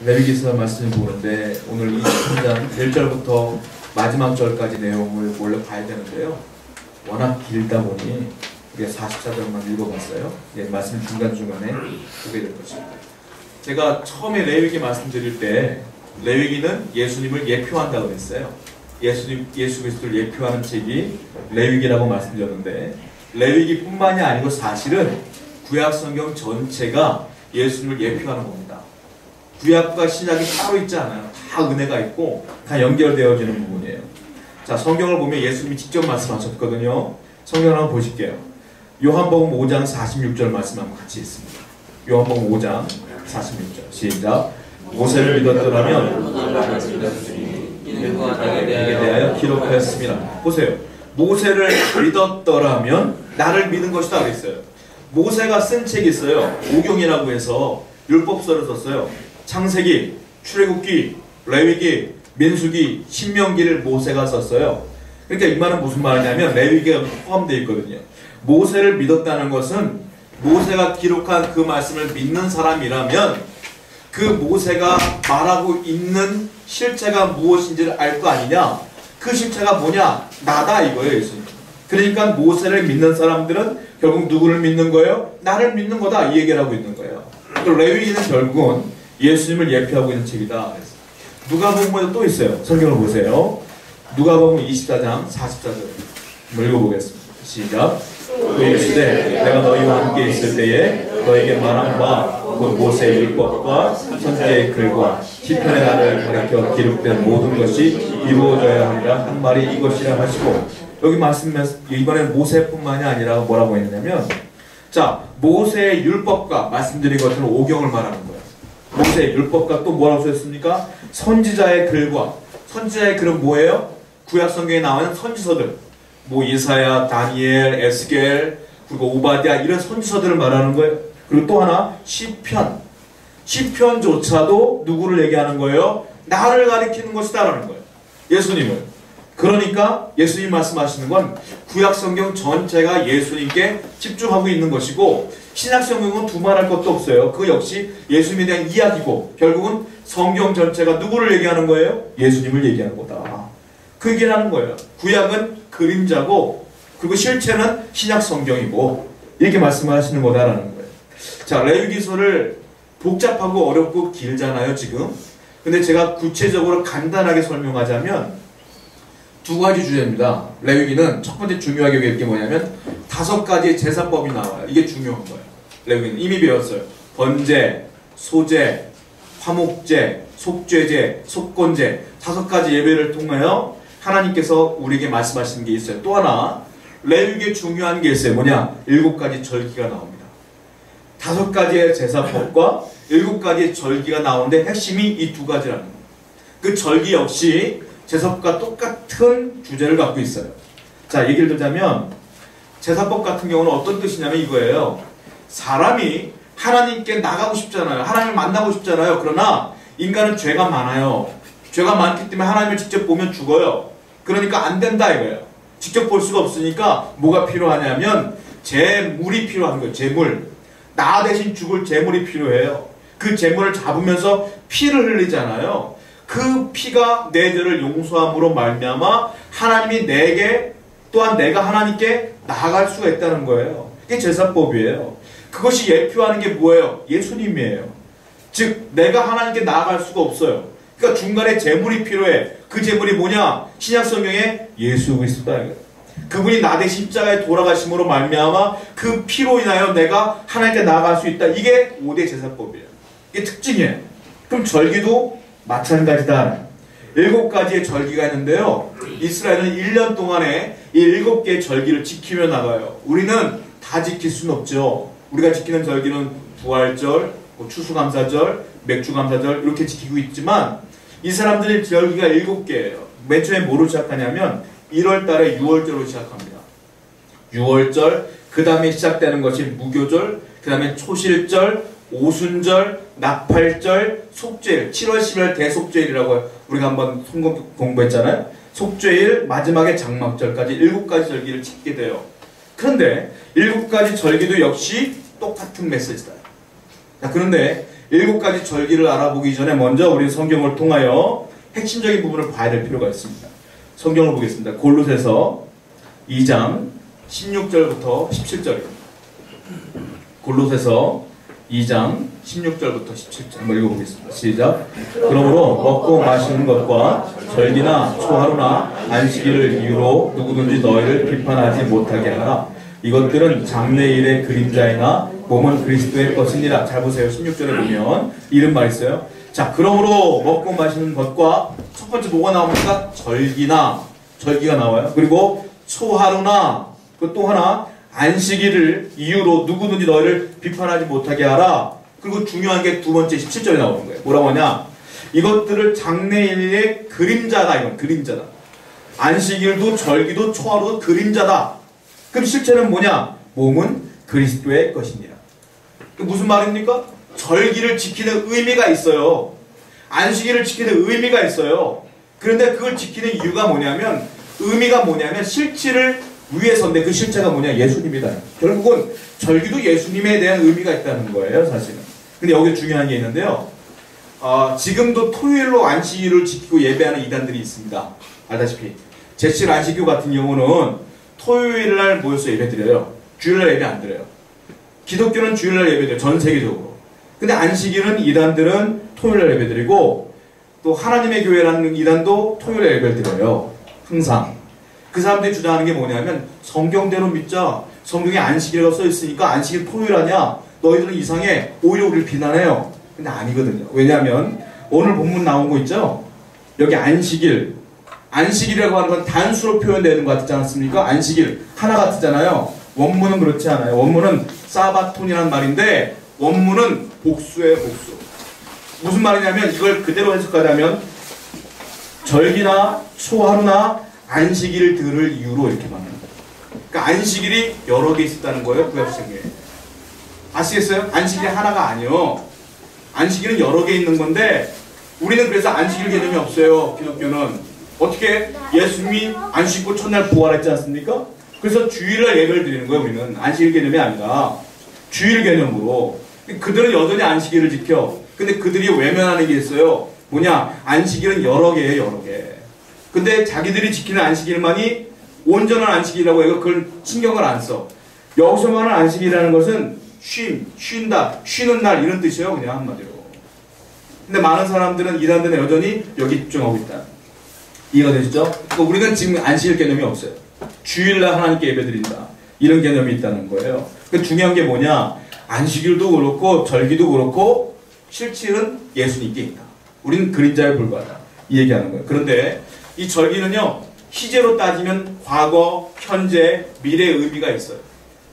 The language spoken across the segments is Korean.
레위기서 말씀을 보는데 오늘 23장 1절부터 마지막 절까지 내용을 원래 봐야 되는데요. 워낙 길다 보니 우리가 44절만 읽어봤어요. 예, 말씀 중간중간에 보게 될 것입니다. 제가 처음에 레위기 말씀드릴 때 레위기는 예수님을 예표한다고 했어요. 예수 그리스도를 예표하는 책이 레위기라고 말씀드렸는데 레위기뿐만이 아니고 사실은 구약성경 전체가 예수님을 예표하는 겁니다. 구약과 신약이 따로 있지 않아요. 다 은혜가 있고 다 연결되어지는 부분이에요. 자, 성경을 보면 예수님이 직접 말씀하셨거든요. 성경을 한번 보실게요. 요한복음 5장 46절 말씀 한번 같이 있습니다. 요한복음 5장 46절 시작. 모세를 믿었더라면 이에 대하여 기록하였습니다. 보세요. 모세를 믿었더라면 나를 믿는 것이다 그랬어요. 모세가 쓴 책이 있어요. 오경이라고 해서 율법서를 썼어요. 창세기, 출애굽기, 레위기, 민수기, 신명기를 모세가 썼어요. 그러니까 이 말은 무슨 말이냐면 레위기가 포함되어 있거든요. 모세를 믿었다는 것은 모세가 기록한 그 말씀을 믿는 사람이라면 그 모세가 말하고 있는 실체가 무엇인지를 알 거 아니냐. 그 실체가 뭐냐? 나다 이거예요. 예수님. 그러니까 모세를 믿는 사람들은 결국 누구를 믿는 거예요? 나를 믿는 거다 이 얘기를 하고 있는 거예요. 레위기는 결국은 예수님을 예표하고 있는 책이다. 누가복음에 또 있어요. 성경을 보세요. 누가복음 24장 44절 읽어보겠습니다. 시작. 또 이르시되 내가 너희와 함께 있을 때에 너희에게 말한 바 곧 모세의 율법과 선지자의 글과 시편의 날을 가리켜 기록된 모든 것이 이루어져야 하리라 한 말이 이것이라 하시고, 여기 말씀에서 이번엔 모세뿐만이 아니라 뭐라고 했냐면, 자, 모세의 율법과 말씀드린 것처럼 오경을 말하는 거예요. 모세의 율법과 또 뭐라고 썼습니까? 선지자의 글과. 선지자의 글은 뭐예요? 구약 성경에 나오는 선지서들, 뭐 이사야, 다니엘, 에스겔, 그리고 오바댜 이런 선지서들을 말하는 거예요. 그리고 또 하나 시편. 시편조차도 누구를 얘기하는 거예요? 나를 가리키는 것이다 라는 거예요. 예수님을. 그러니까 예수님 말씀하시는 건 구약 성경 전체가 예수님께 집중하고 있는 것이고, 신약 성경은 두말할 것도 없어요. 그 역시 예수님에 대한 이야기고, 결국은 성경 전체가 누구를 얘기하는 거예요? 예수님을 얘기하는 거다. 그 얘기를 하는 거예요. 구약은 그림자고, 그리고 실체는 신약 성경이고, 이렇게 말씀하시는 거다라는 거예요. 자, 레위기서를 복잡하고 어렵고 길잖아요 지금. 근데 제가 구체적으로 간단하게 설명하자면 두 가지 주제입니다. 레위기는 첫 번째 중요하게 여길 게 뭐냐면 5가지의 제사법이 나와요. 이게 중요한 거예요. 레위기는 이미 배웠어요. 번제, 소제, 화목제, 속죄제, 속건제 5가지 예배를 통하여 하나님께서 우리에게 말씀하시는 게 있어요. 또 하나 레위기에 중요한 게 있어요. 뭐냐? 7가지 절기가 나옵니다. 5가지의 제사법과 7가지의 절기가 나오는데 핵심이 이 2가지라는 거예요. 그 절기 역시 제사법과 똑같은 주제를 갖고 있어요. 자, 얘기를 들자면 제사법 같은 경우는 어떤 뜻이냐면 이거예요. 사람이 하나님께 나가고 싶잖아요. 하나님을 만나고 싶잖아요. 그러나 인간은 죄가 많아요. 죄가 많기 때문에 하나님을 직접 보면 죽어요. 그러니까 안 된다 이거예요. 직접 볼 수가 없으니까 뭐가 필요하냐면 제물이 필요한 거예요. 제물. 나 대신 죽을 제물이 필요해요. 그 제물을 잡으면서 피를 흘리잖아요. 그 피가 내 죄를 용서함으로 말미암아 하나님이 내게, 또한 내가 하나님께 나아갈 수가 있다는 거예요. 이게 제사법이에요. 그것이 예표하는 게 뭐예요? 예수님이에요. 즉 내가 하나님께 나아갈 수가 없어요. 그러니까 중간에 제물이 필요해. 그 제물이 뭐냐? 신약 성경에 예수 그리스도다. 그분이 나 대신 십자가에 돌아가심으로 말미암아 그 피로 인하여 내가 하나님께 나아갈 수 있다. 이게 5대 제사법이에요. 이게 특징이에요. 그럼 절기도 마찬가지다. 7가지의 절기가 있는데요. 이스라엘은 1년 동안에 이 7개의 절기를 지키며 나가요. 우리는 다 지킬 수는 없죠. 우리가 지키는 절기는 부활절, 추수감사절, 맥주감사절 이렇게 지키고 있지만 이 사람들의 절기가 7개예요. 맨 처음에 뭐로 시작하냐면 1월 달에 6월절로 시작합니다. 6월절, 그 다음에 시작되는 것이 무교절, 그 다음에 초실절, 오순절, 나팔절, 속죄일, 7월, 10월 대속죄일이라고 우리가 한번 공부했잖아요. 속죄일, 마지막에 장막절까지 7가지 절기를 지키게 돼요. 그런데 7가지 절기도 역시 똑같은 메시지다. 자, 그런데 7가지 절기를 알아보기 전에 먼저 우리 성경을 통하여 핵심적인 부분을 봐야 될 필요가 있습니다. 성경을 보겠습니다. 골로새서 2장 16절부터 17절입니다. 골로새서 2장 16절부터 17절 한번 읽어보겠습니다. 시작. 그러므로 먹고 마시는 것과 절기나 초하루나 안식일을 이유로 누구든지 너희를 비판하지 못하게 하라. 이것들은 장래일의 그림자이나 몸은 그리스도의 것이니라. 잘 보세요. 16절에 보면 이런 말이 있어요. 자, 그러므로 먹고 마시는 것과 첫 번째 뭐가 나옵니까? 절기가 나와요. 그리고 초하루나 또 하나 안식일을 이유로 누구든지 너희를 비판하지 못하게 하라. 그리고 중요한 게 두 번째 17절에 나오는 거예요. 뭐라고 하냐? 이것들을 장래일의 그림자다. 이건 그림자다. 안식일도 절기도 초하루도 그림자다. 그럼 실체는 뭐냐? 몸은 그리스도의 것이니라. 무슨 말입니까? 절기를 지키는 의미가 있어요. 안식일을 지키는 의미가 있어요. 그런데 그걸 지키는 이유가 뭐냐면, 의미가 뭐냐면 실체를 위해서인데 그 실체가 뭐냐? 예수님이다. 결국은 절기도 예수님에 대한 의미가 있다는 거예요, 사실은. 근데 여기 중요한 게 있는데요. 지금도 토요일로 안식일을 지키고 예배하는 이단들이 있습니다. 알다시피 제칠 안식교 같은 경우는 토요일날 모여서 예배 드려요. 주일날 예배 안 드려요. 기독교는 주일날 예배 드려요. 전 세계적으로. 근데 안식일은 이단들은 토요일날 예배 드리고, 또 하나님의 교회라는 이단도 토요일에 예배를 드려요. 항상. 그 사람들이 주장하는 게 뭐냐면, 성경대로 믿자. 성경에 안식일이라고 써 있으니까 안식일 토요일 아니야. 너희들은 이상해. 오히려 우리를 비난해요. 근데 아니거든요. 왜냐하면 오늘 본문 나온 거 있죠? 여기 안식일이라고 하는 건 단수로 표현되는 것 같지 않습니까? 안식일 하나 같잖아요. 원문은 그렇지 않아요. 원문은 사바톤이라는 말인데 원문은 복수예요. 복수. 무슨 말이냐면 이걸 그대로 해석하자면 절기나 초하루나 안식일들을 이유로 이렇게 말합니다. 그러니까 안식일이 여러 개 있었다는 거예요. 구약성경에. 아시겠어요? 안식일이 하나가 아니요. 안식일은 여러 개 있는 건데 우리는 그래서 안식일 개념이 없어요. 기독교는. 어떻게? 예수님이 안 씻고 첫날 부활했지 않습니까? 그래서 주일날 예배를 드리는 거예요. 우리는 안식일 개념이 아니라 주일 개념으로. 그들은 여전히 안식일을 지켜. 근데 그들이 외면하는 게 있어요. 뭐냐? 안식일은 여러 개예요. 여러 개. 근데 자기들이 지키는 안식일만이 온전한 안식일이라고 해서 그걸 신경을 안 써. 여기서 말하는 안식일이라는 것은 쉰다, 쉬는 날 이런 뜻이에요. 그냥 한마디로. 근데 많은 사람들은 이단들은 여전히 여기 집중하고 있다. 이해가 되시죠? 그러니까 우리는 지금 안식일 개념이 없어요. 주일날 하나님께 예배드린다. 이런 개념이 있다는 거예요. 그러니까 중요한 게 뭐냐? 안식일도 그렇고 절기도 그렇고 실질은 예수님께 있다. 우리는 그림자에 불과하다. 이 얘기하는 거예요. 그런데 이 절기는요. 시제로 따지면 과거, 현재, 미래의 의미가 있어요.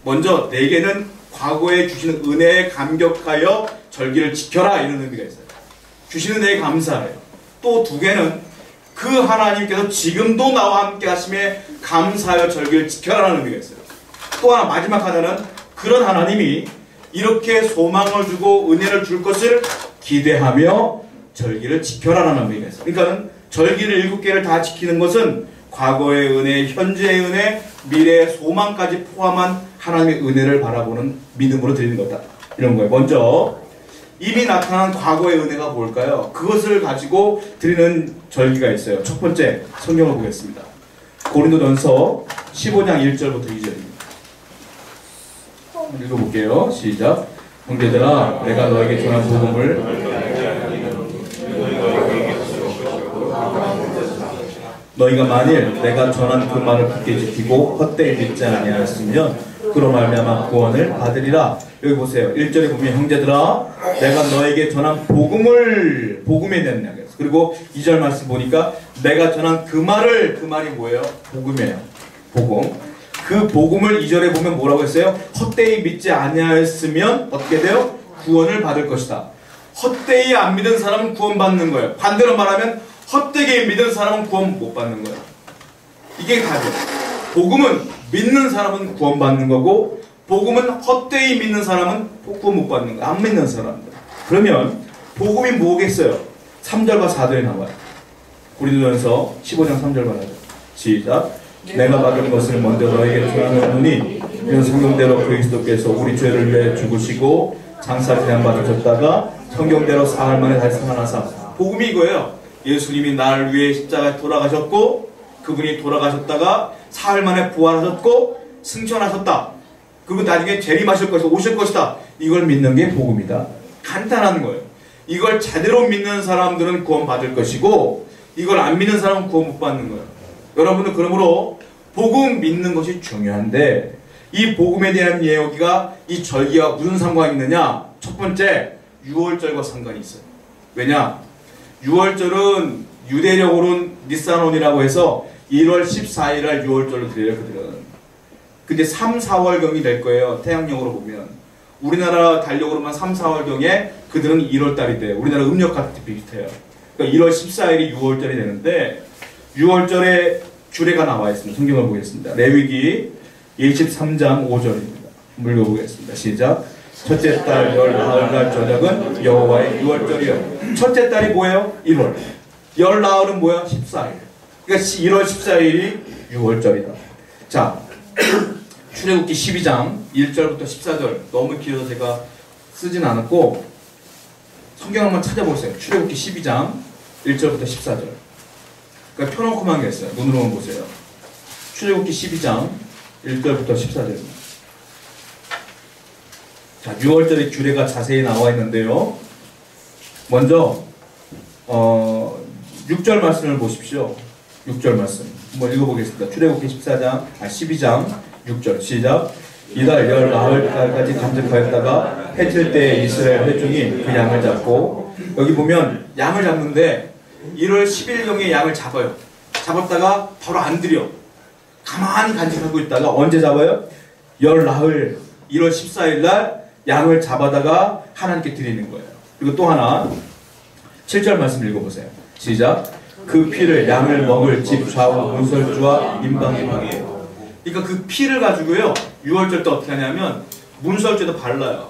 먼저 내게는 과거에 주시는 은혜에 감격하여 절기를 지켜라 이런 의미가 있어요. 주시는 은혜에 감사해요. 또 두 개는 그 하나님께서 지금도 나와 함께 하심에 감사하여 절기를 지켜라라는 의미가 있어요. 또 하나 마지막 하나는 그런 하나님이 이렇게 소망을 주고 은혜를 줄 것을 기대하며 절기를 지켜라라는 의미가 있어요. 그러니까 절기를 7개를 다 지키는 것은 과거의 은혜, 현재의 은혜, 미래의 소망까지 포함한 하나님의 은혜를 바라보는 믿음으로 드리는 거다. 이런 거예요. 먼저 이미 나타난 과거의 은혜가 뭘까요? 그것을 가지고 드리는 절기가 있어요. 첫 번째 성경을 보겠습니다. 고린도전서 15장 1절부터 2절입니다. 읽어볼게요. 시작. 형제들아 내가 너에게 전한 복음을 너희가 만일 내가 전한 그 말을 굳게 지키고 헛되이 믿지 아니하였으면 그로 말미암아 구원을 받으리라. 여기 보세요. 1절에 보면 형제들아 내가 너에게 전한 복음에 대한 이야기예요. 그리고 2절 말씀 보니까 내가 전한 그 말이 뭐예요? 복음이에요. 복음. 그 복음을 2절에 보면 뭐라고 했어요? 헛되이 믿지 아니하였으면 어떻게 돼요? 구원을 받을 것이다. 헛되이 안 믿은 사람은 구원받는 거예요. 반대로 말하면 헛되게 믿은 사람은 구원 못 받는 거야. 이게 답이에요. 복음은 믿는 사람은 구원받는 거고 복음은 헛되이 믿는 사람은 구원 못 받는 거야. 안 믿는 사람들. 그러면 복음이 뭐겠어요? 3절과 4절에 나와요. 고린도전서 15장 3절과 4절. 시작. 내가 받은 것을 먼저 너에게 전하노니 이런 성경대로 그리스도께서 우리 죄를 위해 죽으시고 장사 제한 받으셨다가 성경대로 사흘 만에 다시 살아나사. 복음이 이거예요. 예수님이 나를 위해 십자가에 돌아가셨고, 그분이 돌아가셨다가 사흘 만에 부활하셨고 승천하셨다. 그분 나중에 재림하실 것이다, 오실 것이다. 이걸 믿는 게 복음이다. 간단한 거예요. 이걸 제대로 믿는 사람들은 구원 받을 것이고, 이걸 안 믿는 사람은 구원 못 받는 거예요. 여러분은 그러므로 복음 믿는 것이 중요한데, 이 복음에 대한 여기가 이 절기와 무슨 상관이 있느냐? 첫 번째, 유월절과 상관이 있어요. 왜냐? 유월절은 유대력으로는 니산온이라고 해서 1월 14일을 유월절로 드려요, 그들은. 근데 3, 4월경이 될 거예요, 태양력으로 보면. 우리나라 달력으로만 3, 4월경에 그들은 1월달이 돼요. 우리나라 음력과 비슷해요. 그러니까 1월 14일이 유월절이 되는데, 유월절에 규례가 나와 있습니다. 성경을 보겠습니다. 레위기 23장 5절입니다. 한번 읽어보겠습니다. 시작. 첫째 달 열 나흘날 저녁은 여호와의 유월절이요. 첫째 달이 뭐예요? 1월. 열 나흘은 뭐야? 14일. 그러니까 1월 14일이 유월절이다. 자, 출애굽기 12장 1절부터 14절. 너무 길어서 제가 쓰진 않았고, 성경 한번 찾아보세요. 출애굽기 12장 1절부터 14절. 그러니까 펴놓고만 계세요. 눈으로만 보세요. 출애굽기 12장 1절부터 14절입니다. 자, 6월절의 규례가 자세히 나와 있는데요. 먼저 6절 말씀을 보십시오. 6절 말씀 한번 읽어보겠습니다. 출애굽기 12장 6절 시작. 이달 열 나흘까지 감축하였다가 해칠 때에 이스라엘 회중이 그 양을 잡고, 여기 보면 양을 잡는데 1월 10일경에 양을 잡아요. 잡았다가 바로 안 들여. 가만히 간직하고 있다가 언제 잡아요? 열 나흘 1월 14일날 양을 잡아다가 하나님께 드리는 거예요. 그리고 또 하나 7절 말씀 읽어보세요. 시작. 그 피를 양을 먹을 집 좌우 문설주와 임방에 방해요. 그러니까 그 피를 가지고요, 유월절 때 어떻게 하냐면 문설주에도 발라요.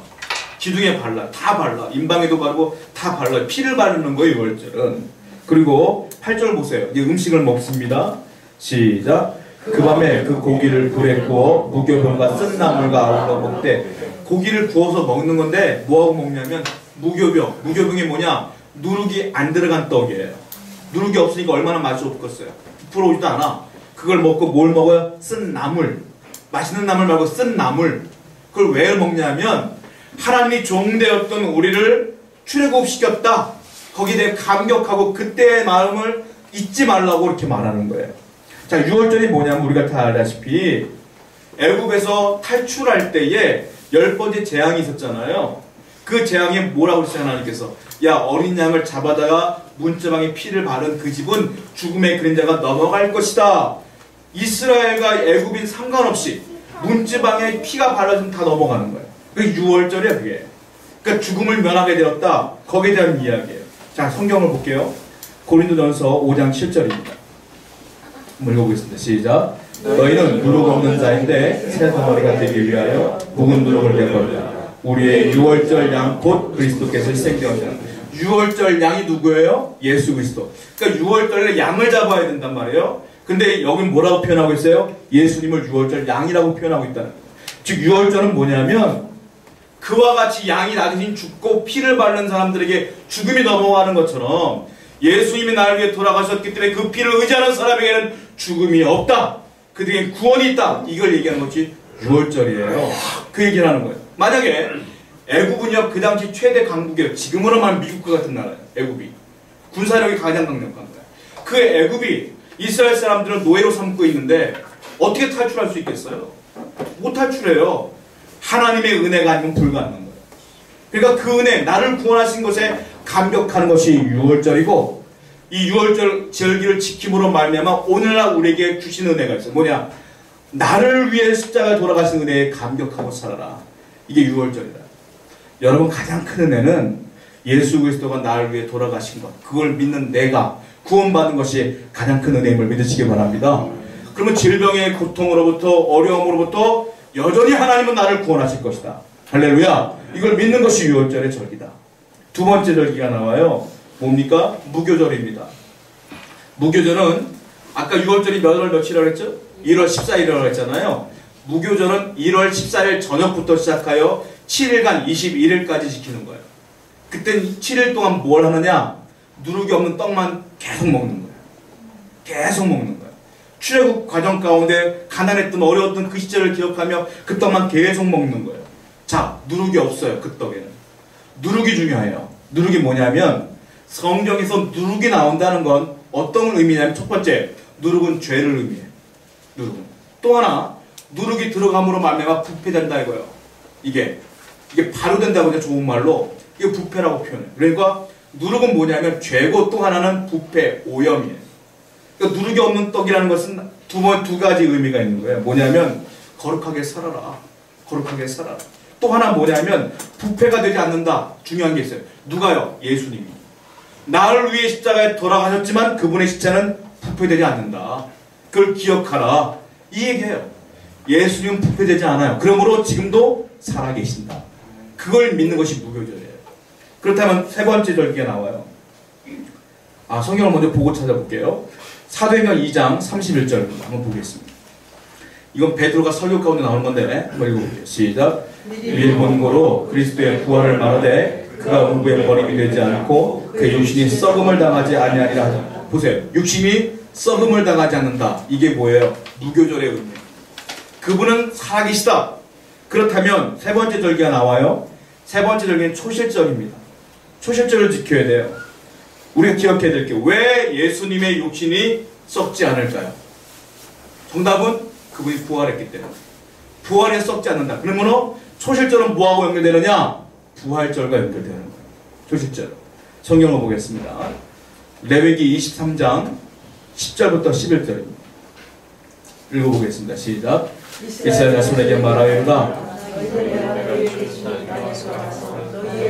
기둥에 발라. 다 발라. 임방에도 바르고 다 발라요. 피를 바르는 거예요, 유월절은. 그리고 8절 보세요. 이제 음식을 먹습니다. 시작. 그 밤에 그 고기를 불에 구워 무교병과 쓴 나물과 아울러 먹되, 고기를 구워서 먹는 건데 뭐하고 먹냐면 무교병. 무교병이 뭐냐? 누룩이 안 들어간 떡이에요. 누룩이 없으니까 얼마나 맛이 없겠어요. 부풀어오지도 않아. 그걸 먹고 뭘 먹어요? 쓴 나물. 맛있는 나물 말고 쓴 나물. 그걸 왜 먹냐면 하나님이 종되었던 우리를 출애굽시켰다. 거기에 대해 감격하고 그때의 마음을 잊지 말라고 이렇게 말하는 거예요. 자, 유월절이 뭐냐면 우리가 다 알다시피 애굽에서 탈출할 때에 10번째 재앙이 있었잖아요. 그 재앙에 뭐라고 했어요, 하나님께서? 야, 어린 양을 잡아다가 문지방에 피를 바른 그 집은 죽음의 그림자가 넘어갈 것이다. 이스라엘과 애굽인 상관없이 문지방에 피가 바르면 다 넘어가는 거예요. 그게 유월절이야, 그게. 그러니까 죽음을 면하게 되었다. 거기에 대한 이야기예요. 자, 성경을 볼게요. 고린도전서 5장 7절입니다. 한번 읽어보겠습니다. 시작. 너희는 누룩 없는 자인데 새 덩어리가 되기 위하여 묵은 누룩을 내버리라. 우리의 유월절 양 곧 그리스도께서 생겨오시라. 유월절 양이 누구예요? 예수 그리스도. 그러니까 유월절에 양을 잡아야 된단 말이에요. 근데 여긴 뭐라고 표현하고 있어요? 예수님을 유월절 양이라고 표현하고 있다는 거예요. 즉 유월절은 뭐냐면 그와 같이 양이 나 대신 죽고 피를 바르는 사람들에게 죽음이 넘어가는 것처럼 예수님이 나를 위해 돌아가셨기 때문에 그 피를 의지하는 사람에게는 죽음이 없다. 그들에게 구원이 있다. 이걸 얘기하는 것이 유월절이에요. 그 얘기를 하는 거예요. 만약에 애굽은요, 그 당시 최대 강국이에요. 지금으로 말하면 미국과 같은 나라예요. 애굽이. 군사력이 가장 강력한 거예요. 그 애굽이 이스라엘 사람들은 노예로 삼고 있는데 어떻게 탈출할 수 있겠어요? 못 탈출해요. 하나님의 은혜가 아니면 불가능한 거예요. 그러니까 그 은혜, 나를 구원하신 것에 감격하는 것이 유월절이고, 이 유월절 절기를 지킴으로 말미암아 오늘날 우리에게 주신 은혜가 있어요. 뭐냐? 나를 위해 십자가에 돌아가신 은혜에 감격하고 살아라. 이게 유월절이다. 여러분, 가장 큰 은혜는 예수 그리스도가 나를 위해 돌아가신 것, 그걸 믿는 내가 구원받은 것이 가장 큰 은혜임을 믿으시기 바랍니다. 그러면 질병의 고통으로부터, 어려움으로부터 여전히 하나님은 나를 구원하실 것이다. 할렐루야. 이걸 믿는 것이 유월절의 절기다. 두 번째 절기가 나와요. 뭡니까? 무교절입니다. 무교절은 아까 유월절이 몇 월 며칠이라고 했죠? 1월 14일이라고 했잖아요. 무교절은 1월 14일 저녁부터 시작하여 7일간 21일까지 지키는 거예요. 그땐 7일 동안 뭘 하느냐? 누룩이 없는 떡만 계속 먹는 거예요. 계속 먹는 거예요. 출애굽 과정 가운데 가난했던 어려웠던 그 시절을 기억하며 그 떡만 계속 먹는 거예요. 자, 누룩이 없어요. 그 떡에는. 누룩이 중요해요. 누룩이 뭐냐면 성경에서 누룩이 나온다는 건 어떤 의미냐면 첫 번째, 누룩은 죄를 의미해요. 누룩은. 또 하나, 누룩이 들어감으로 말미암아 부패된다 이거예요. 이게 바로 된다고 하죠. 좋은 말로. 이게 부패라고 표현해요. 그러니까 누룩은 뭐냐면 죄고 또 하나는 부패, 오염이에요. 그러니까 누룩이 없는 떡이라는 것은 두 가지 의미가 있는 거예요. 뭐냐면 거룩하게 살아라. 거룩하게 살아라. 또 하나 뭐냐면 부패가 되지 않는다. 중요한 게 있어요. 누가요? 예수님이. 나를 위해 십자가에 돌아가셨지만 그분의 시체는 부패되지 않는다. 그걸 기억하라. 이 얘기예요. 예수님은 부패되지 않아요. 그러므로 지금도 살아계신다. 그걸 믿는 것이 무교절이에요. 그렇다면 세 번째 절기가 나와요. 성경을 먼저 보고 찾아볼게요. 사도행전 2장 31절입니다. 한번 보겠습니다. 이건 베드로가 설교 가운데 나오는 건데 한번 읽어볼게요. 시작. 일본고로 그리스도의 부활을 말하되 그가 우부에 버림이 되지 않고 그의 육신이 썩음을 당하지 아니하리라 하자. 보세요. 육신이 썩음을 당하지 않는다. 이게 뭐예요? 무교절의 의미. 그분은 살아계시다. 그렇다면 세 번째 절기가 나와요. 세 번째 절기는 초실절입니다. 초실절을 지켜야 돼요. 우리가 기억해야 될 게 왜 예수님의 육신이 썩지 않을까요? 정답은 그분이 부활했기 때문에. 부활에 썩지 않는다. 그러므로 초실절은 뭐하고 연결되느냐? 부활절과 연결되는 거예요. 초실절. 성경을 보겠습니다. 레위기 23장 10절부터 11절입니다. 읽어보겠습니다. 시작. 이스라엘 자손에게 말하여라.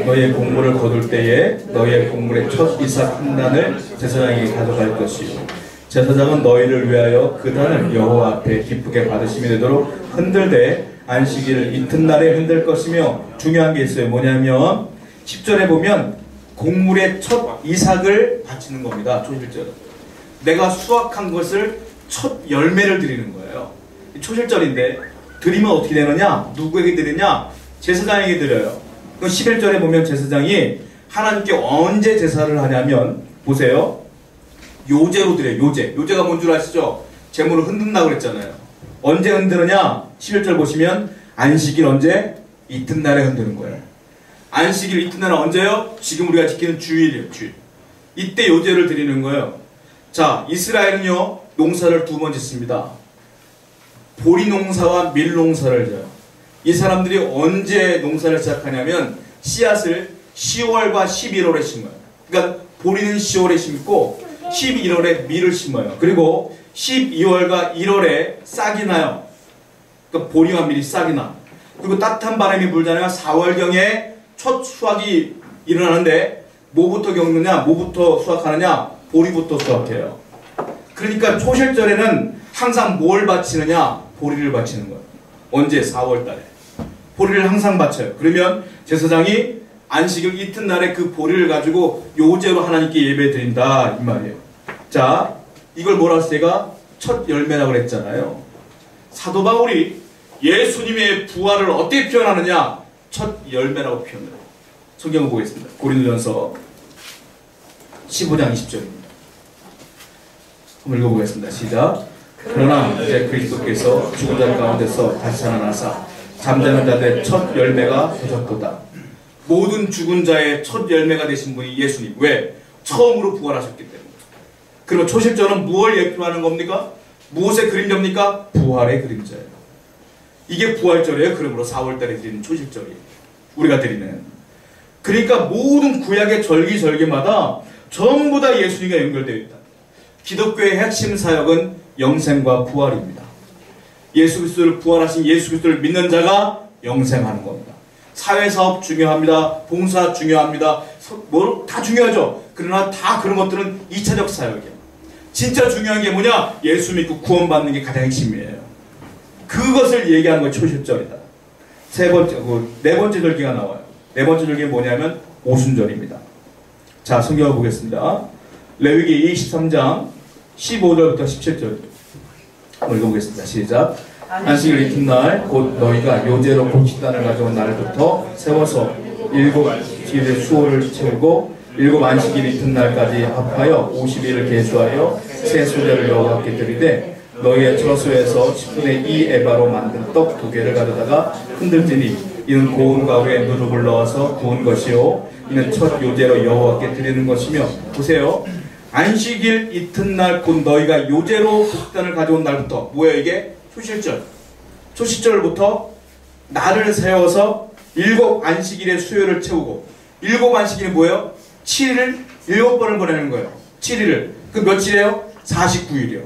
너희의 곡물을 거둘 때에 너희의 곡물의 첫 이삭 한 단을 제사장에게 가져갈 것이요 제사장은 너희를 위하여 그 단을 여호와 앞에 기쁘게 받으심이 되도록 흔들되 안식일을 이튿날에 흔들 것이며 중요한 게 있어요. 뭐냐면 10절에 보면 곡물의 첫 이삭을 바치는 겁니다. 초실절은. 내가 수확한 것을 첫 열매를 드리는 거예요. 초실절인데 드리면 어떻게 되느냐? 누구에게 드리냐? 제사장에게 드려요. 11절에 보면 제사장이 하나님께 언제 제사를 하냐면 보세요. 요제로 드려요. 요제. 요제가 뭔 줄 아시죠? 재물을 흔든다고 그랬잖아요. 언제 흔드느냐? 11절 보시면 안식일 언제? 이튿날에 흔드는 거예요. 안식일 이튿날은 언제요? 지금 우리가 지키는 주일이에요. 주일. 이때 요제를 드리는 거예요. 자, 이스라엘은요. 농사를 두 번 짓습니다. 보리 농사와 밀 농사를 져요. 이 사람들이 언제 농사를 시작하냐면 씨앗을 10월과 11월에 심어요. 그러니까 보리는 10월에 심고 11월에 밀을 심어요. 그리고 12월과 1월에 싹이 나요. 그러니까 보리와 밀이 싹이 나. 그리고 따뜻한 바람이 불잖아요. 4월경에 첫 수확이 일어나는데 뭐부터 겪느냐? 뭐부터 수확하느냐? 보리부터 수확해요. 그러니까 초실절에는 항상 뭘 바치느냐? 보리를 바치는 거예요. 언제? 4월달에. 보리를 항상 바쳐요. 그러면 제사장이 안식일 이튿날에 그 보리를 가지고 요제로 하나님께 예배 드린다 이 말이에요. 자, 이걸 뭐라 해서 제가 첫 열매라고 그랬잖아요. 사도 바울이 예수님의 부활을 어떻게 표현하느냐? 첫 열매라고 표현해요. 성경을 보겠습니다. 고린도전서 15장 20절입니다. 한번 읽어보겠습니다. 시작. 그러나 이제 그리스도께서 죽은 자 가운데서 다시 살아나사 잠자는 자들의 첫 열매가 되셨도다. 모든 죽은 자의 첫 열매가 되신 분이 예수님. 왜? 처음으로 부활하셨기 때문에. 그리고 초실절은 무엇을 예표하는 겁니까? 무엇의 그림자입니까? 부활의 그림자예요. 이게 부활절이에요. 그러므로 4월달에 드리는 초실절이에요. 우리가 드리는. 그러니까 모든 구약의 절기마다 전부 다 예수님과 연결되어 있다. 기독교의 핵심 사역은 영생과 부활입니다. 예수 그리스도를 부활하신 예수 그리스도를 믿는 자가 영생하는 겁니다. 사회사업 중요합니다. 봉사 중요합니다. 다 중요하죠. 그러나 다 그런 것들은 2차적 사역이에요. 진짜 중요한 게 뭐냐? 예수 믿고 구원받는 게 가장 핵심이에요. 그것을 얘기하는 건 초실절이다. 네 번째 절기가 나와요. 네 번째 절기가 뭐냐면 오순절입니다. 자, 성경을 보겠습니다. 레위기 23장 15절부터 17절 한번 읽어보겠습니다. 시작. 안식일 이튿날 곧 너희가 요제로 곡식단을 가져온 날부터 세워서 7일의 수호를 채우고 7안식일 이튿날까지 합하여 50일을 계수하여 새 소재를 여호와께 드리되 너희의 처소에서 10분의 2 에바로 만든 떡 2개를 가져다가 흔들지니 이는 고운 가루에 누룩을 넣어서 구운 것이요 이는 첫 요제로 여호와께 드리는 것이며. 보세요. 안식일 이튿날 곧 너희가 요제로 곡단을 가져온 날부터 뭐예요 이게? 초실절. 초실절부터 날을 세워서 7안식일의 수요를 채우고 7안식일이 뭐예요? 7일을 7번을 보내는 거예요. 7일을. 그 며칠이에요? 49일이요.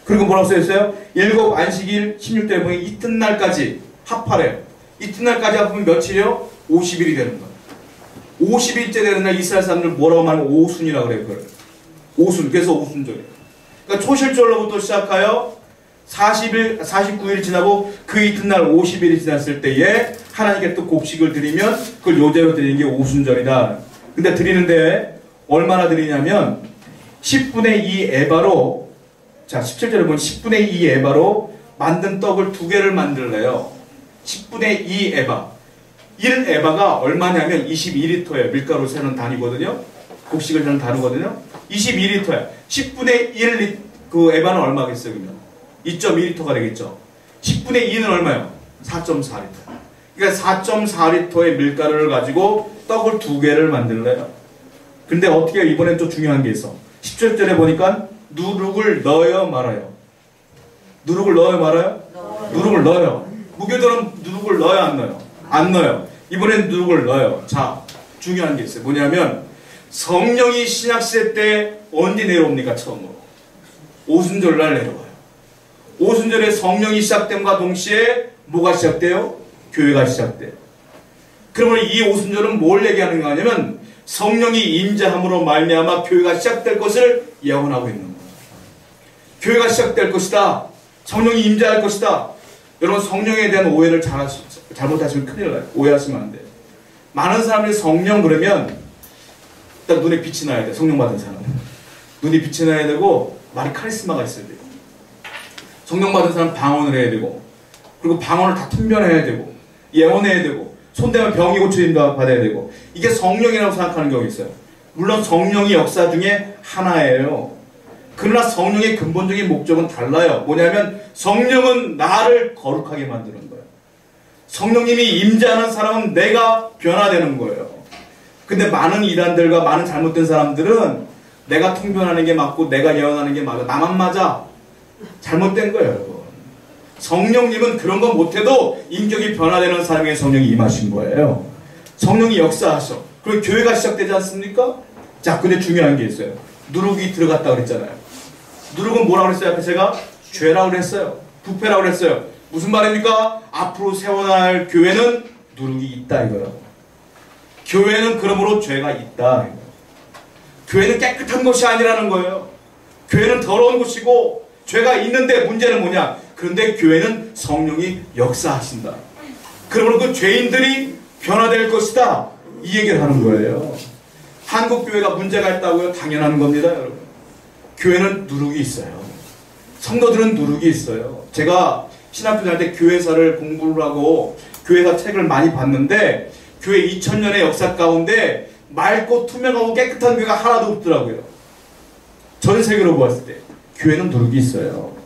그리고 뭐라고 써있어요? 7안식일 16절에 보면 이튿날까지 합하래요. 이튿날까지 합하면 며칠이요? 50일이 되는 거예요. 50일째 되는 날 이스라엘 사람들 뭐라고 말하면 오순이라고 그래요. 그걸. 오순. 그래서 오순절이에요. 그러니까 초실절로부터 시작하여 49일 지나고 그 이튿날 50일이 지났을 때에 하나님께 또 곡식을 드리면 그걸 요제로 드리는 게 오순절이다. 근데 드리는데 얼마나 드리냐면 10분의 2 에바로, 자 17절에 보면 10분의 2 에바로 만든 떡을 2개를 만들래요. 10분의 2 에바. 1 에바가 얼마냐면 22리터예요. 밀가루 세는 단위거든요. 곡식을 세는 단위거든요. 22리터야. 10분의 1 그 에바는 얼마겠어요? 그러면 2.2리터가 되겠죠. 10분의 2는 얼마예요? 4.4리터. 그러니까 4.4리터의 밀가루를 가지고 떡을 2개를 만들래요. 근데 어떻게 이번엔 또 중요한 게 있어. 17절에 보니까 누룩을 넣어요 말아요? 누룩을 넣어요 말아요? 누룩을 넣어요. 무교들은 누룩을 넣어요 안 넣어요? 안 넣어요. 이번엔 누룩을 넣어요. 자, 중요한 게 있어요. 뭐냐면 성령이 신약시대 때 언제 내려옵니까? 처음으로 오순절날 내려와요. 오순절에 성령이 시작됨과 동시에 뭐가 시작돼요? 교회가 시작돼요. 그러면 이 오순절은 뭘 얘기하는 거냐면 성령이 임재함으로 말미암아 교회가 시작될 것을 예언하고 있는 거예요. 교회가 시작될 것이다. 성령이 임재할 것이다. 여러분 성령에 대한 오해를 잘못하시면 큰일 나요. 오해하시면 안 돼요. 많은 사람들이 성령 그러면 일단 눈에 빛이 나야 돼. 성령 받은 사람은. 눈이 빛이 나야 되고 말이 카리스마가 있어야 돼요. 성령 받은 사람은 방언을 해야 되고 그리고 방언을 다 통변해야 되고 예언해야 되고 손대면 병이 고쳐진다 받아야 되고 이게 성령이라고 생각하는 경우가 있어요. 물론 성령이 역사 중에 하나예요. 그러나 성령의 근본적인 목적은 달라요. 뭐냐면 성령은 나를 거룩하게 만드는 거예요. 성령님이 임재하는 사람은 내가 변화되는 거예요. 근데 많은 이단들과 많은 잘못된 사람들은 내가 통변하는 게 맞고 내가 예언하는 게 맞아. 나만 맞아. 잘못된 거예요, 여러분. 성령님은 그런 거 못해도 인격이 변화되는 사람에게 성령이 임하신 거예요. 성령이 역사하셔. 그리고 교회가 시작되지 않습니까? 자, 근데 중요한 게 있어요. 누룩이 들어갔다고 그랬잖아요. 누룩은 뭐라고 그랬어요? 앞에 제가 죄라고 그랬어요. 부패라고 그랬어요. 무슨 말입니까? 앞으로 세워날 교회는 누룩이 있다 이거예요. 교회는 그러므로 죄가 있다 이거예요. 교회는 깨끗한 것이 아니라는 거예요. 교회는 더러운 곳이고 죄가 있는데 문제는 뭐냐? 그런데 교회는 성령이 역사하신다. 그러므로 그 죄인들이 변화될 것이다. 이 얘기를 하는 거예요. 한국 교회가 문제가 있다고요? 당연한 겁니다, 여러분. 교회는 누룩이 있어요. 성도들은 누룩이 있어요. 제가 신학교 다닐 때 교회사를 공부를 하고 교회사 책을 많이 봤는데 교회 2000년의 역사 가운데 맑고 투명하고 깨끗한 교회가 하나도 없더라고요. 전 세계로 보았을 때 교회는 누룩이 있어요.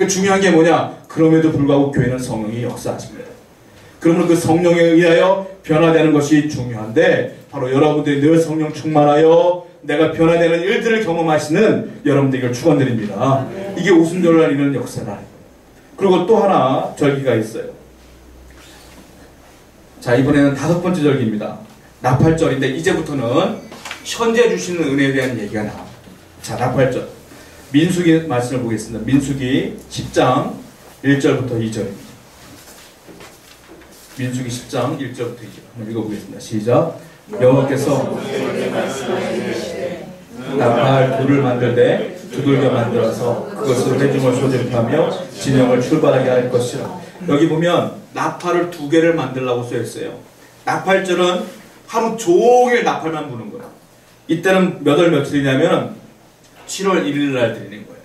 중요한 게 뭐냐? 그럼에도 불구하고 교회는 성령이 역사하십니다. 그러면 그 성령에 의하여 변화되는 것이 중요한데 바로 여러분들이 늘 성령 충만하여 내가 변화되는 일들을 경험하시는 여러분들에게 축원드립니다. 이게 오순절날 이루는 역사다. 그리고 또 하나 절기가 있어요. 자, 이번에는 5번째 절기입니다. 나팔절인데 이제부터는 현재 주시는 은혜에 대한 얘기가 나와요. 자, 나팔절. 민수기 말씀을 보겠습니다. 민수기 10장 1절부터 2절입니다. 민수기 10장 1절부터 2절 한번 읽어보겠습니다. 시작. 여호와께서 나팔 돌을 만들되 두들겨 만들어서 그것을 회중을 소집하며 진영을 출발하게 할 것이라. 여기 보면 나팔을 2개를 만들라고 써있어요. 나팔절은 하루 종일 나팔만 부는 거예요. 이때는 몇 월 며칠이냐면 7월 1일 날 드리는 거예요.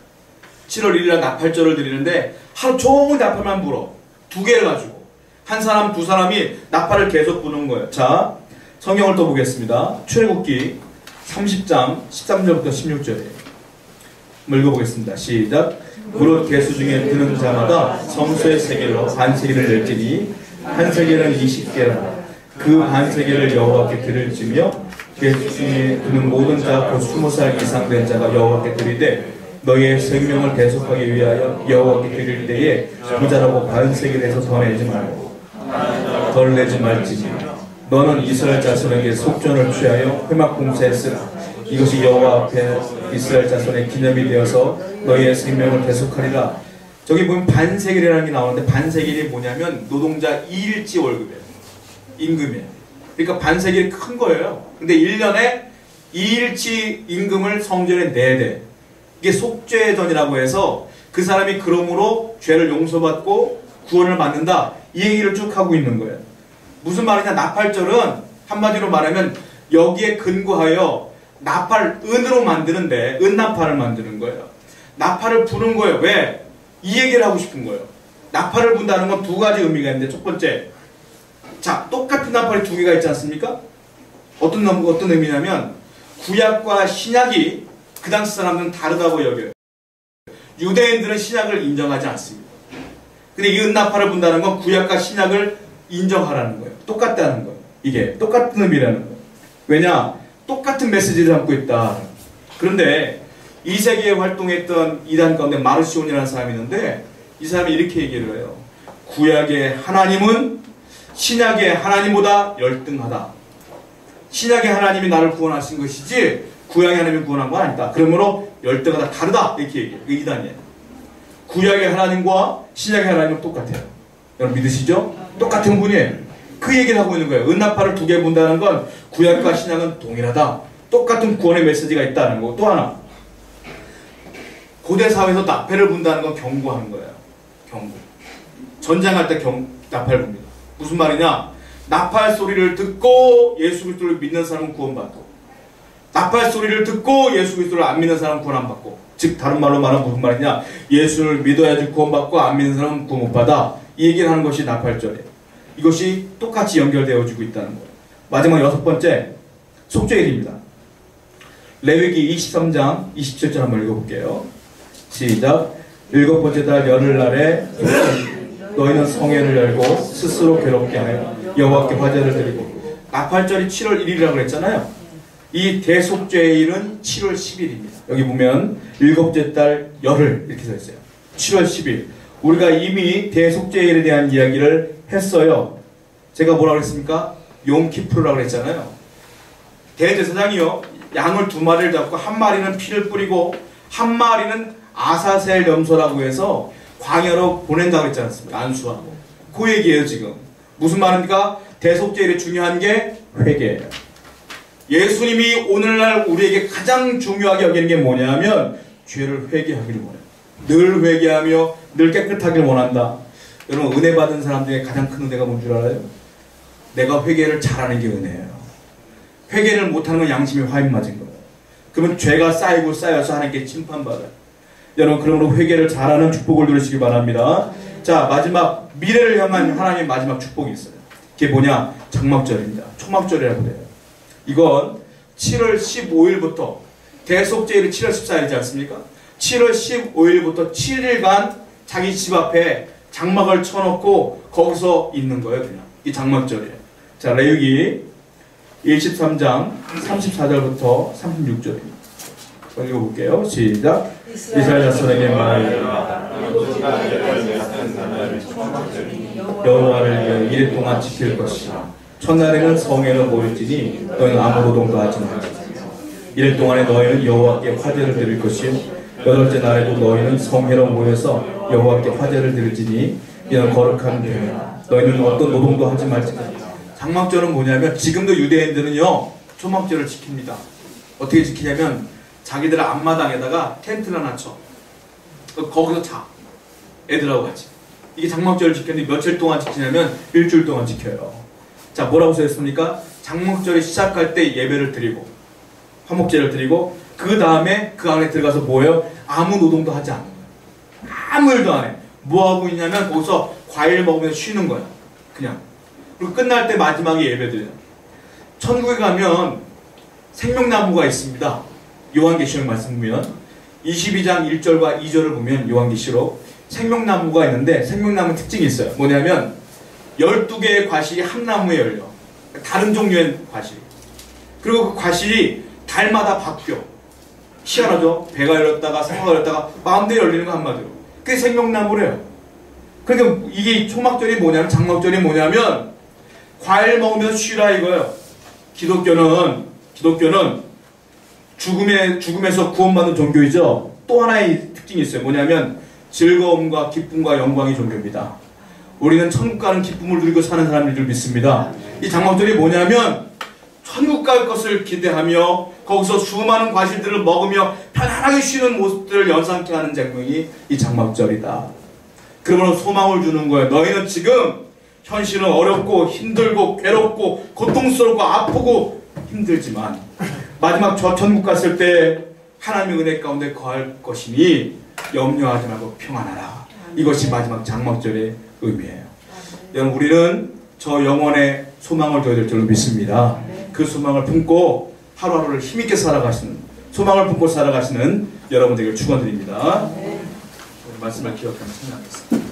7월 1일 날 나팔절을 드리는데 하루 종일 나팔만 불어. 2개를 가지고 한 사람, 2사람이 나팔을 계속 부는 거예요. 자, 성경을 또 보겠습니다. 출애굽기 30장 13절부터 16절이에요. 한번 읽어보겠습니다. 시작. 무릇 계수 중에 드는 자마다 성소의 세겔로 반세겔을 낼지니 한 세겔은 20개라. 그 반세겔을 여호와께 드릴지며 계수 중에 드는 모든 자 곧 20살 이상 된 자가 여호와께 드리되 너희의 생명을 대속하기 위하여 여호와께 드릴 때에 부자라고 반세겔에서 덜 내지 말지니 너는 이스라엘 자손에게 속전을 취하여 회막 봉사했으나 이것이 여호와 앞에 이스라엘 자손의 기념이 되어서 너희의 생명을 대속하리라. 저기 보면 반세겔이라는 게 나오는데 반세겔이 뭐냐면 노동자 2일치 월급이에요. 임금이에요. 그러니까 반세겔이 큰 거예요. 근데 1년에 2일치 임금을 성전에 내야 돼. 이게 속죄전이라고 해서 그 사람이 그러므로 죄를 용서받고 구원을 받는다. 이 얘기를 쭉 하고 있는 거예요. 무슨 말이냐? 나팔절은 한마디로 말하면 여기에 근거하여 나팔 은으로 만드는데 은나팔을 만드는 거예요. 나팔을 부는 거예요. 왜? 이 얘기를 하고 싶은 거예요. 나팔을 분다는 건 두 가지 의미가 있는데 첫 번째, 자 똑같은 나팔이 두 개가 있지 않습니까? 어떤 의미냐면 구약과 신약이 그 당시 사람들은 다르다고 여겨요. 유대인들은 신약을 인정하지 않습니다. 근데 이 은나팔을 분다는 건 구약과 신약을 인정하라는 거예요. 똑같다는 거예요. 이게 똑같은 의미라는 거예요. 왜냐? 똑같은 메시지를 담고 있다. 그런데 이 세계에 활동했던 이단 가운데 마르시온이라는 사람이 있는데 이 사람이 이렇게 얘기를 해요. 구약의 하나님은 신약의 하나님보다 열등하다. 신약의 하나님이 나를 구원하신 것이지 구약의 하나님이 구원한 건 아니다. 그러므로 열등하다. 다르다. 이렇게 얘기해요. 그 이단이에요. 구약의 하나님과 신약의 하나님은 똑같아요. 여러분 믿으시죠? 똑같은 분이에요. 그 얘기를 하고 있는 거예요. 은나팔을 두 개 분다는 건 구약과 신약은 동일하다. 똑같은 구원의 메시지가 있다는 거. 또 하나, 고대 사회에서 나팔을 분다는 건 경고하는 거예요. 경고. 전쟁할 때 나팔 붑니다. 무슨 말이냐? 나팔 소리를 듣고 예수 그리스도를 믿는 사람은 구원받고, 나팔 소리를 듣고 예수 그리스도를 안 믿는 사람은 구원 안 받고. 즉 다른 말로 말하면 무슨 말이냐? 예수를 믿어야지 구원받고 안 믿는 사람은 구원 못 받아. 이 얘기를 하는 것이 나팔절이에요. 이것이 똑같이 연결되어지고 있다는 거예요. 마지막 여섯 번째, 속죄일입니다. 레위기 23장 27절 한번 읽어볼게요. 시작. 일곱 번째 달 열흘날에 너희는 성회를 열고 스스로 괴롭게 하여 여호와께 화제를 드리고. 나팔절이 7월 1일이라고 그랬잖아요. 이 대속죄일은 7월 10일입니다. 여기 보면 일곱째 달 열흘 이렇게 써 있어요. 7월 10일. 우리가 이미 대속죄일에 대한 이야기를 했어요. 제가 뭐라고 했습니까? 용키푸르라고 했잖아요. 대제사장이요, 양을 2마리를 잡고 한 마리는 피를 뿌리고 한 마리는 아사셀 염소라고 해서 광야로 보낸다고 했지 않습니까? 안수하고. 그 얘기예요 지금. 무슨 말입니까? 대속죄일이 중요한 게 회개예요. 예수님이 오늘날 우리에게 가장 중요하게 여기는 게 뭐냐면 죄를 회개하기를 원해요. 늘 회개하며 늘 깨끗하길 원한다. 여러분, 은혜 받은 사람 중에 가장 큰 은혜가 뭔 줄 알아요? 내가 회개를 잘하는 게 은혜예요. 회개를 못하는 건 양심이 화인 맞은 거예요. 그러면 죄가 쌓이고 쌓여서 하나님께 심판받아요. 여러분, 그러므로 회개를 잘하는 축복을 누리시기 바랍니다. 자, 마지막 미래를 향한 하나님의 마지막 축복이 있어요. 그게 뭐냐? 장막절입니다. 초막절이라고 해요. 이건 7월 15일부터 대속죄일이 7월 14일이지 않습니까? 7월 15일부터 7일간 자기 집 앞에 장막을 쳐놓고 거기서 있는 거예요. 그냥 이 장막절이에요. 자, 레위기 23장 34절부터 36절입니다. 읽어볼게요. 시작. 이스라엘 자손에게 말하라. 여호와를 위하여 이래 동안 지킬 것이라. 첫날에는 성회로 모일지니 너희는 아무 노동도 하지 말라. 이래 동안에 너희는 여호와께 화제를 드릴 것이요 여덟째 날에도 너희는 성회로 모여서 여호와께 화제를 드릴지니 이는 거룩한 대회라. 너희는 어떤 노동도 하지 말지라. 장막절은 뭐냐면 지금도 유대인들은요 초막절을 지킵니다. 어떻게 지키냐면 자기들 앞마당에다가 텐트를 하나 쳐. 거기서 자. 애들하고 같이. 이게 장막절을 지켰는데 며칠 동안 지키냐면 일주일 동안 지켜요. 자, 뭐라고 써있습니까? 장막절이 시작할 때 예배를 드리고 화목제를 드리고 그 다음에 그 안에 들어가서 뭐예요? 아무 노동도 하지 않는 거예요. 아무 일도 안 해. 뭐 하고 있냐면 거기서 과일 먹으면서 쉬는 거예요. 그냥. 그리고 끝날 때 마지막에 예배 드려요. 천국에 가면 생명나무가 있습니다. 요한계시록 말씀 보면 22장 1절과 2절을 보면 요한계시록 생명나무가 있는데 생명나무 특징이 있어요. 뭐냐면 12개의 과실이 한 나무에 열려. 다른 종류의 과실. 그리고 그 과실이 달마다 바뀌어. 희한하죠? 배가 열렸다가 상어가 열렸다가 마음대로 열리는 거 한마디로. 그게 생명나무래요. 그러니까 이게 초막절이 뭐냐면 장막절이 뭐냐면 과일 먹으면서 쉬라 이거예요. 기독교는 죽음에서 구원받는 종교이죠. 또 하나의 특징이 있어요. 뭐냐면 즐거움과 기쁨과 영광의 종교입니다. 우리는 천국 가는 기쁨을 누리고 사는 사람인 줄 믿습니다. 이 장막절이 뭐냐면 천국 갈 것을 기대하며 거기서 수많은 과실들을 먹으며 편안하게 쉬는 모습들을 연상케 하는 장면이 이 장막절이다. 그러므로 소망을 주는 거예요. 너희는 지금 현실은 어렵고 힘들고 괴롭고 고통스럽고 아프고 힘들지만 마지막 저 천국 갔을 때 하나님의 은혜 가운데 거할 것이니 염려하지 말고 평안하라. 이것이 마지막 장막절의 의미예요. 여러분, 우리는 저 영혼의 소망을 둬야 될 줄로 믿습니다. 그 소망을 품고 하루하루를 힘있게 살아가시는, 소망을 품고 살아가시는 여러분 되기를 축원드립니다. 말씀을 기억하며 참여하겠습니다.